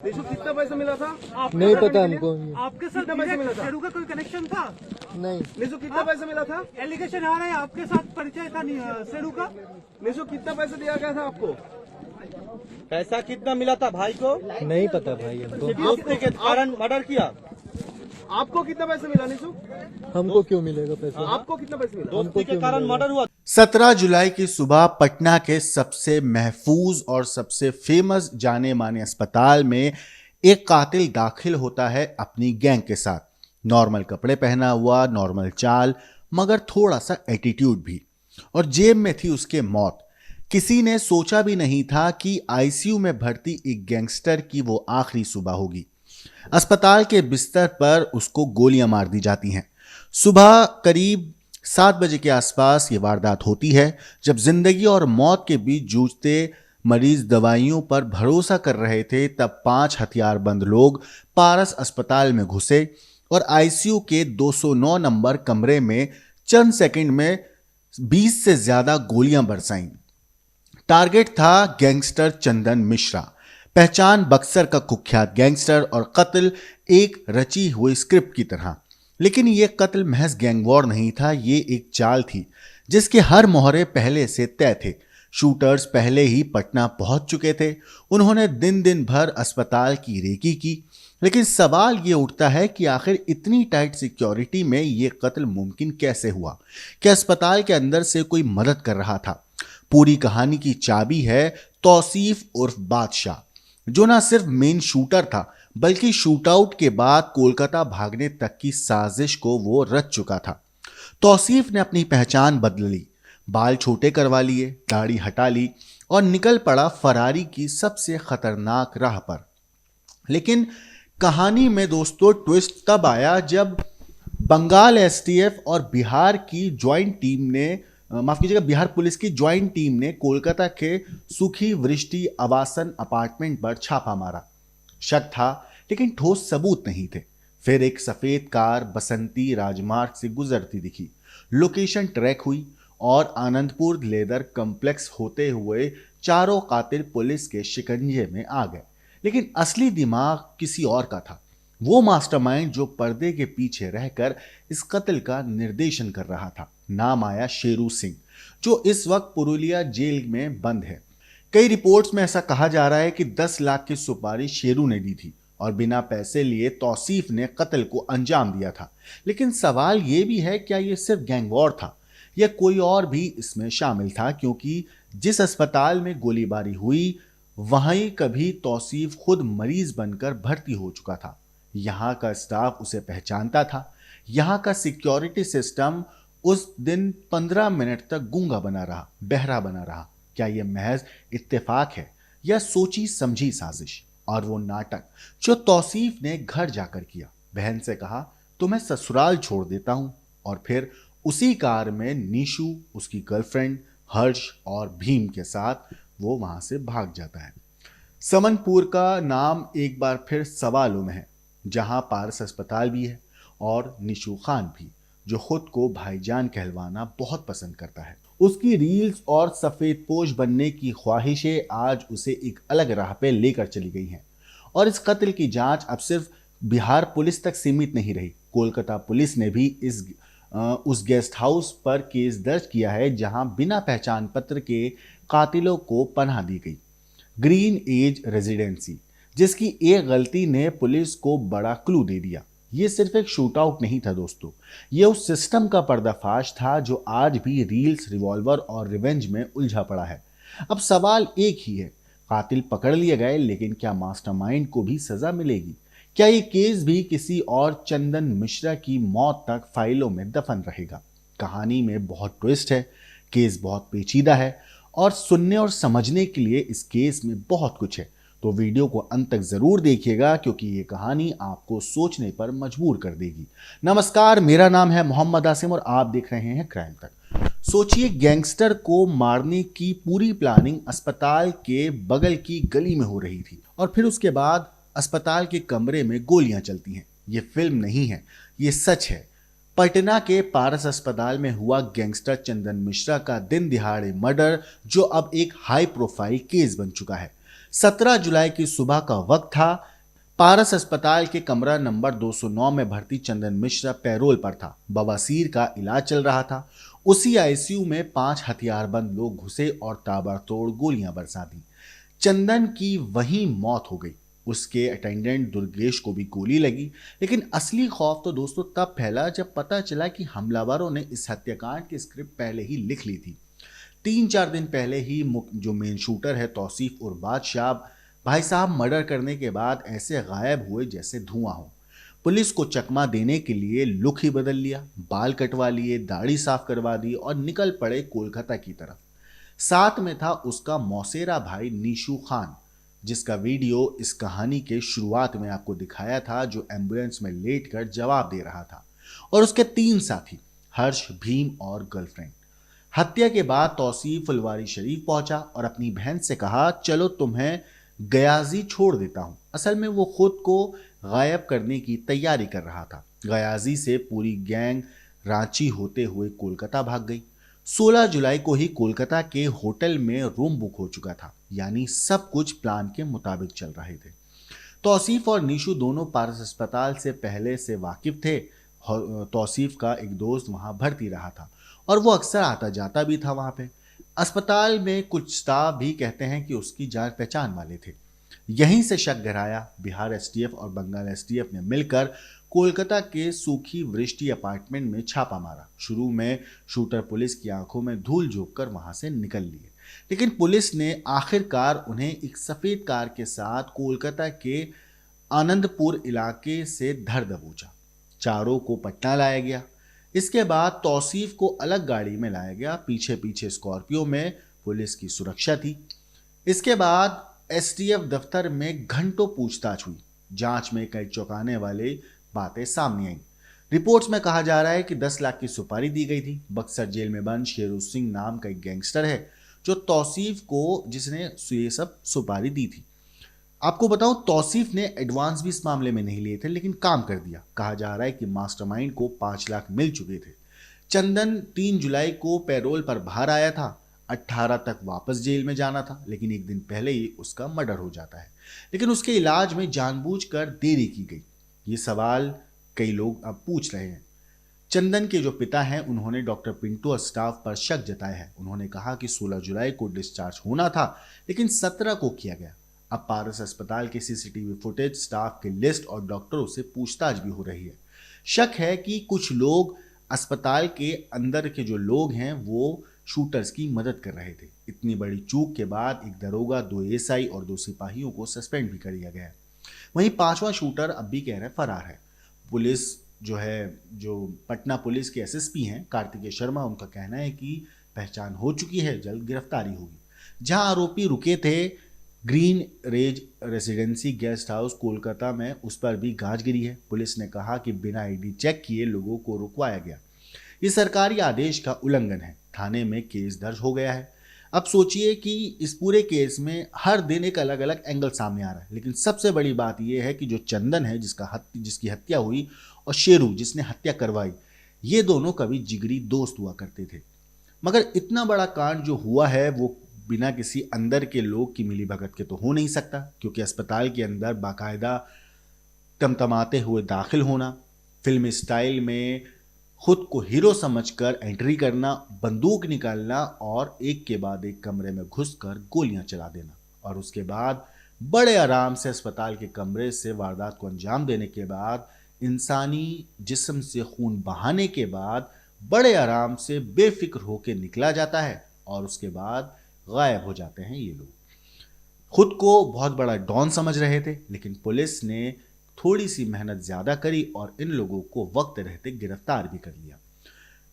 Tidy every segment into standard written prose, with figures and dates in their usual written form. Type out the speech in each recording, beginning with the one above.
इसको कितना पैसा मिला था? नहीं पता हमको। आपके साथ कितना पैसा मिला था? शेरू का कोई कनेक्शन था? नहीं। निशु कितना पैसा मिला था? एलिगेशन आ रहा है आपके साथ परिचय था शेरू का? निशु कितना पैसा दिया गया था आपको? पैसा कितना मिला था भाई को? नहीं पता भाई हमको। दोस्ती के कारण मर्डर किया। आपको कितना पैसा मिला निशु? हमको क्यों मिलेगा पैसा? आपको कितना पैसा मिला? दोस्ती के कारण मर्डर हुआ। 17 जुलाई की सुबह पटना के सबसे महफूज और सबसे फेमस जाने माने अस्पताल में एक कातिल दाखिल होता है अपनी गैंग के साथ। नॉर्मल कपड़े पहना हुआ, नॉर्मल चाल, मगर थोड़ा सा एटीट्यूड भी, और जेब में थी उसके मौत। किसी ने सोचा भी नहीं था कि आईसीयू में भर्ती एक गैंगस्टर की वो आखिरी सुबह होगी। अस्पताल के बिस्तर पर उसको गोलियां मार दी जाती हैं। सुबह करीब 7 बजे के आसपास ये वारदात होती है, जब जिंदगी और मौत के बीच जूझते मरीज दवाइयों पर भरोसा कर रहे थे। तब 5 हथियारबंद लोग पारस अस्पताल में घुसे और आईसीयू के 209 नंबर कमरे में चंद सेकंड में 20 से ज्यादा गोलियां बरसाईं। टारगेट था गैंगस्टर चंदन मिश्रा, पहचान बक्सर का कुख्यात गैंगस्टर, और कत्ल एक रची हुई स्क्रिप्ट की तरह। लेकिन यह कत्ल महज गैंगवॉर नहीं था, ये एक चाल थी जिसके हर मोहरे पहले से तय थे। शूटर्स पहले ही पटना पहुंच चुके थे। उन्होंने दिन भर अस्पताल की रेकी की। लेकिन सवाल ये उठता है कि आखिर इतनी टाइट सिक्योरिटी में यह कत्ल मुमकिन कैसे हुआ? क्या अस्पताल के अंदर से कोई मदद कर रहा था? पूरी कहानी की चाबी है तौसीफ उर्फ बादशाह, जो ना सिर्फ मेन शूटर था बल्कि शूटआउट के बाद कोलकाता भागने तक की साजिश को वो रच चुका था। तौसीफ ने अपनी पहचान बदल ली, बाल छोटे करवा लिए, दाढ़ी हटा ली और निकल पड़ा फरारी की सबसे खतरनाक राह पर। लेकिन कहानी में दोस्तों ट्विस्ट तब आया जब बंगाल एसटीएफ और बिहार की ज्वाइंट टीम ने माफ कीजिएगा बिहार पुलिस की ज्वाइंट टीम ने कोलकाता के सुखी वृष्टि आवासन अपार्टमेंट पर छापा मारा। शक था लेकिन ठोस सबूत नहीं थे। फिर एक सफेद कार बसंती राजमार्ग से गुजरती दिखी। लोकेशन ट्रैक हुई और आनंदपुर लेदर कॉम्प्लेक्स होते हुए चारों कातिल पुलिस के शिकंजे में आ गए। लेकिन असली दिमाग किसी और का था, वो मास्टरमाइंड जो पर्दे के पीछे रहकर इस कत्ल का निर्देशन कर रहा था। नाम आया शेरू सिंह, जो इस वक्त पुरुलिया जेल में बंद है। कई रिपोर्ट्स में ऐसा कहा जा रहा है कि 10 लाख की सुपारी शेरू ने दी थी और बिना पैसे लिए तौसीफ ने कत्ल को अंजाम दिया था। लेकिन सवाल यह भी है, क्या यह सिर्फ गैंगवॉर था या कोई और भी इसमें शामिल था? क्योंकि जिस अस्पताल में गोलीबारी हुई वहीं कभी तौसीफ खुद मरीज बनकर भर्ती हो चुका था। यहाँ का स्टाफ उसे पहचानता था। यहाँ का सिक्योरिटी सिस्टम उस दिन 15 मिनट तक गूंगा बना रहा, बहरा बना रहा। क्या यह महज इत्तेफाक है या सोची समझी साजिश? और वो नाटक जो तौसीफ ने घर जाकर किया, बहन से कहा तो मैं ससुराल छोड़ देता हूं, और फिर उसी कार में नीशू, उसकी गर्लफ्रेंड हर्ष और भीम के साथ वो वहां से भाग जाता है। समनपुर का नाम एक बार फिर सवालों में है, जहां पारस अस्पताल भी है और निशू खान भी, जो खुद को भाईजान कहलवाना बहुत पसंद करता है। उसकी रील्स और सफेद पोश बनने की ख्वाहिशें आज उसे एक अलग राह पे लेकर चली गई हैं। और इस कत्ल की जांच अब सिर्फ बिहार पुलिस तक सीमित नहीं रही। कोलकाता पुलिस ने भी उस गेस्ट हाउस पर केस दर्ज किया है जहां बिना पहचान पत्र के कातिलों को पनाह दी गई। ग्रीन एज रेजिडेंसी, जिसकी एक गलती ने पुलिस को बड़ा क्लू दे दिया। ये सिर्फ एक शूटआउट नहीं था दोस्तों, ये उस सिस्टम का पर्दाफाश था जो आज भी रील्स, रिवॉल्वर और रिवेंज में उलझा पड़ा है। अब सवाल एक ही है, कातिल पकड़ लिए गए, लेकिन क्या मास्टरमाइंड को भी सजा मिलेगी? क्या ये केस भी किसी और चंदन मिश्रा की मौत तक फाइलों में दफन रहेगा? कहानी में बहुत ट्विस्ट है, केस बहुत पेचीदा है और सुनने और समझने के लिए इस केस में बहुत कुछ है। तो वीडियो को अंत तक जरूर देखिएगा, क्योंकि ये कहानी आपको सोचने पर मजबूर कर देगी। नमस्कार, मेरा नाम है मोहम्मद आसिम और आप देख रहे हैं क्राइम तक। सोचिए, गैंगस्टर को मारने की पूरी प्लानिंग अस्पताल के बगल की गली में हो रही थी और फिर उसके बाद अस्पताल के कमरे में गोलियां चलती हैं। ये फिल्म नहीं है, ये सच है। पटना के पारस अस्पताल में हुआ गैंगस्टर चंदन मिश्रा का दिन दिहाड़े मर्डर, जो अब एक हाई प्रोफाइल केस बन चुका है। 17 जुलाई की सुबह का वक्त था पारस अस्पताल के कमरा नंबर 209 में भर्ती चंदन मिश्रा पैरोल पर था। बवासीर का इलाज चल रहा था। उसी आईसीयू में 5 हथियारबंद लोग घुसे और ताबड़तोड़ गोलियां बरसा दी। चंदन की वहीं मौत हो गई। उसके अटेंडेंट दुर्गेश को भी गोली लगी। लेकिन असली खौफ तो दोस्तों तब फैला जब पता चला कि हमलावरों ने इस हत्याकांड की स्क्रिप्ट पहले ही लिख ली थी। 3-4 दिन पहले ही जो मेन शूटर है तौसीफ और बादशाह भाई साहब मर्डर करने के बाद ऐसे गायब हुए जैसे धुआं हो। पुलिस को चकमा देने के लिए लुक ही बदल लिया, बाल कटवा लिए, दाढ़ी साफ करवा दी और निकल पड़े कोलकाता की तरफ। साथ में था उसका मौसेरा भाई नीशू खान, जिसका वीडियो इस कहानी के शुरुआत में आपको दिखाया था, जो एम्बुलेंस में लेटकर जवाब दे रहा था, और उसके 3 साथी हर्ष, भीम और गर्लफ्रेंड। हत्या के बाद तौसीफ फुलवारी शरीफ पहुंचा और अपनी बहन से कहा, चलो तुम्हें गयाजी छोड़ देता हूं। असल में वो खुद को गायब करने की तैयारी कर रहा था। गयाजी से पूरी गैंग रांची होते हुए कोलकाता भाग गई। 16 जुलाई को ही कोलकाता के होटल में रूम बुक हो चुका था, यानी सब कुछ प्लान के मुताबिक चल रहे थे। तौसीफ और नीशू दोनों पारस अस्पताल से पहले से वाकिफ थे। तौसीफ का एक दोस्त वहां भर्ती रहा था और वो अक्सर आता जाता भी था वहां पे। अस्पताल में कुछ स्टाफ भी कहते हैं कि उसकी जान पहचान वाले थे। यहीं से शक गहराया। बिहार एसटीएफ और बंगाल एसटीएफ ने मिलकर कोलकाता के सूखी वृष्टि अपार्टमेंट में छापा मारा। शुरू में शूटर पुलिस की आंखों में धूल झोंक कर वहां से निकल लिए, लेकिन पुलिस ने आखिरकार उन्हें एक सफेद कार के साथ कोलकाता के आनंदपुर इलाके से धर दबोचा। चारों को पटना लाया गया। इसके बाद तौसीफ को अलग गाड़ी में लाया गया। पीछे पीछे स्कॉर्पियो में पुलिस की सुरक्षा थी। इसके बाद एसटीएफ दफ्तर में घंटों पूछताछ हुई। जांच में कई चौंकाने वाली बातें सामने आई। रिपोर्ट्स में कहा जा रहा है कि 10 लाख की सुपारी दी गई थी। बक्सर जेल में बंद शेरू सिंह नाम का एक गैंगस्टर है जो तौसीफ को जिसने ये सब सुपारी दी थी। आपको बताऊं, तौसीफ ने एडवांस भी इस मामले में नहीं लिए थे, लेकिन काम कर दिया। कहा जा रहा है कि मास्टरमाइंड को 5 लाख मिल चुके थे। चंदन 3 जुलाई को पैरोल पर बाहर आया था। 18 तक वापस जेल में जाना था, लेकिन एक दिन पहले ही उसका मर्डर हो जाता है। लेकिन उसके इलाज में जानबूझकर देरी की गई। ये सवाल कई लोग अब पूछ रहे हैं। चंदन के जो पिता हैं उन्होंने डॉक्टर पिंटू और स्टाफ पर शक जताया है। उन्होंने कहा कि 16 जुलाई को डिस्चार्ज होना था, लेकिन 17 को किया गया। अब पारस अस्पताल के सीसीटीवी फुटेज, स्टाफ की लिस्ट और डॉक्टरों से पूछताछ भी हो रही है। शक है कि कुछ लोग अस्पताल के अंदर के जो लोग हैं वो शूटर्स की मदद कर रहे थे। इतनी बड़ी चूक के बाद एक दरोगा, 2 एएसआई और 2 सिपाहियों को सस्पेंड भी कर दिया गया है। वहीं 5वां शूटर अब भी कह रहे फरार है। पुलिस जो पटना पुलिस के एसएसपी हैं कार्तिकेय शर्मा, उनका कहना है कि पहचान हो चुकी है, जल्द गिरफ्तारी होगी। जहां आरोपी रुके थे Green Rays Residency guest house Kolkata में, उस पर भी गाज गिरी है। पुलिस ने कहा कि बिना आईडी चेक किए लोगों को रुकवाया गया। ये सरकारी आदेश का उल्लंघन है। थाने में केस दर्ज हो गया है। अब सोचिए कि इस पूरे केस में हर दिन एक अलग अलग एंगल सामने आ रहा है, लेकिन सबसे बड़ी बात यह है कि जो चंदन है जिसकी हत्या हुई और शेरू जिसने हत्या करवाई, ये दोनों कभी जिगरी दोस्त हुआ करते थे। मगर इतना बड़ा कांड जो हुआ है वो बिना किसी अंदर के लोग की मिलीभगत के तो हो नहीं सकता, क्योंकि अस्पताल के अंदर बाकायदा तमतमाते हुए दाखिल होना, फिल्मी स्टाइल में खुद को हीरो समझकर एंट्री करना, बंदूक निकालना और एक के बाद एक कमरे में घुसकर गोलियां चला देना, और उसके बाद बड़े आराम से अस्पताल के कमरे से वारदात को अंजाम देने के बाद, इंसानी जिस्म से खून बहाने के बाद बड़े आराम से बेफिक्र होकर निकला जाता है और उसके बाद गायब हो जाते हैं ये लोग। खुद को बहुत बड़ा डॉन समझ रहे थे, लेकिन पुलिस ने थोड़ी सी मेहनत ज्यादा करी और इन लोगों को वक्त रहते गिरफ्तार भी कर लिया।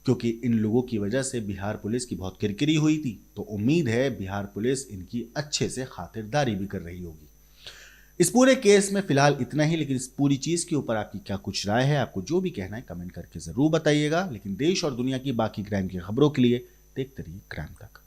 क्योंकि इन लोगों की वजह से बिहार पुलिस की बहुत किरकिरी हुई थी, तो उम्मीद है बिहार पुलिस इनकी अच्छे से खातिरदारी भी कर रही होगी। इस पूरे केस में फिलहाल इतना ही, लेकिन इस पूरी चीज के ऊपर आपकी क्या कुछ राय है, आपको जो भी कहना है कमेंट करके जरूर बताइएगा। लेकिन देश और दुनिया की बाकी क्राइम की खबरों के लिए देखते रहिए क्राइम तक।